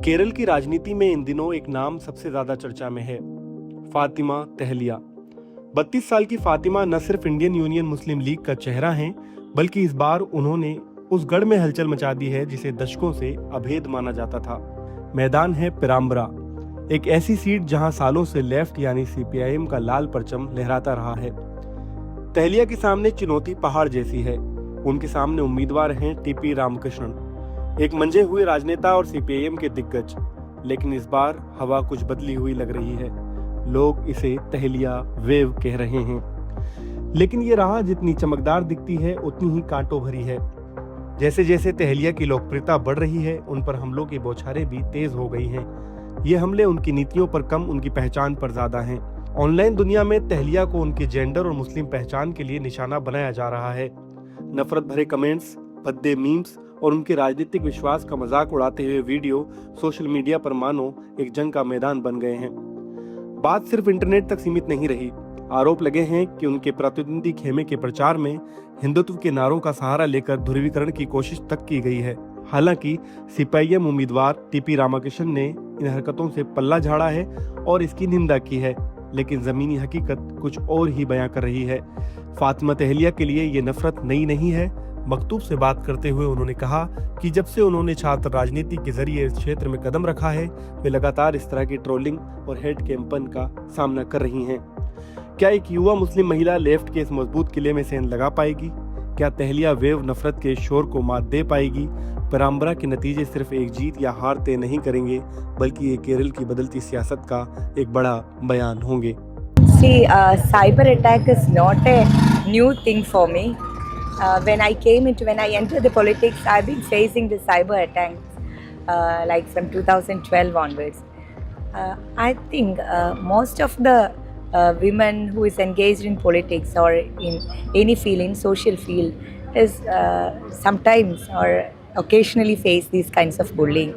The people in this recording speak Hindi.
केरल की राजनीति में इन दिनों एक नाम सबसे ज्यादा चर्चा में है, फातिमा तहलिया। 32 साल की फातिमा न सिर्फ इंडियन यूनियन मुस्लिम लीग का चेहरा हैं, बल्कि इस बार उन्होंने उस गढ़ में हलचल मचा दी है जिसे दशकों से अभेद माना जाता था। मैदान है पेराम्बरा, एक ऐसी सीट जहां सालों से लेफ्ट यानी सीपीआईएम का लाल परचम लहराता रहा है। तहलिया के सामने चुनौती पहाड़ जैसी है। उनके सामने उम्मीदवार हैं टीपी रामकृष्णन, एक मंजे हुए राजनेता और सीपीआईएम के दिग्गज। लेकिन इस बार हवा कुछ बदली हुई लग रही है। लोग इसे तहलिया वेव कह रहे हैं। लेकिन ये राह जितनी चमकदार दिखती है उतनी ही कांटों भरी है। जैसे जैसे तहलिया की लोकप्रियता बढ़ रही है, उन पर हमलों की बौछारें भी तेज हो गई हैं। ये हमले उनकी नीतियों पर कम, उनकी पहचान पर ज्यादा हैं। ऑनलाइन दुनिया में तहलिया को उनके जेंडर और मुस्लिम पहचान के लिए निशाना बनाया जा रहा है। नफरत भरे कमेंट्स, भद्दे मीम्स और उनके राजनीतिक विश्वास का मजाक उड़ाते हुए वीडियो सोशल मीडिया पर मानो एक जंग का मैदान बन गए हैं। बात सिर्फ इंटरनेट तक सीमित नहीं रही। आरोप लगे हैं कि उनके प्रतिद्वंदी खेमे के प्रचार में हिंदुत्व के नारों का सहारा लेकर ध्रुवीकरण की कोशिश तक की गई है। हालांकि सीपीआईएम उम्मीदवार टीपी रामकृष्णन ने इन हरकतों से पल्ला झाड़ा है और इसकी निंदा की है, लेकिन जमीनी हकीकत कुछ और ही बयां कर रही है। फातिमा तहलिया के लिए ये नफरत नई नहीं है। मकतूब से बात करते हुए उन्होंने कहा कि जब से उन्होंने छात्र राजनीति के जरिए इस क्षेत्र में कदम रखा है, वे लगातार इस तरह की ट्रोलिंग और हेड कैंपेन का सामना कर रही हैं। क्या एक युवा मुस्लिम महिला लेफ्ट के इस मजबूत किले में सेंध लगा पाएगी? क्या तहलिया वेव नफरत के शोर को मात दे पाएगी? पेराम्बरा के नतीजे सिर्फ एक जीत या हार तय नहीं करेंगे, बल्कि ये केरल की बदलती सियासत का एक बड़ा बयान होंगे। See, cyber attack is not a new thing for me. When I entered the politics, I've been facing the cyber attacks like from 2012 onwards. I think most of the women who is engaged in politics or in any field, in social field, is sometimes or occasionally face these kinds of bullying.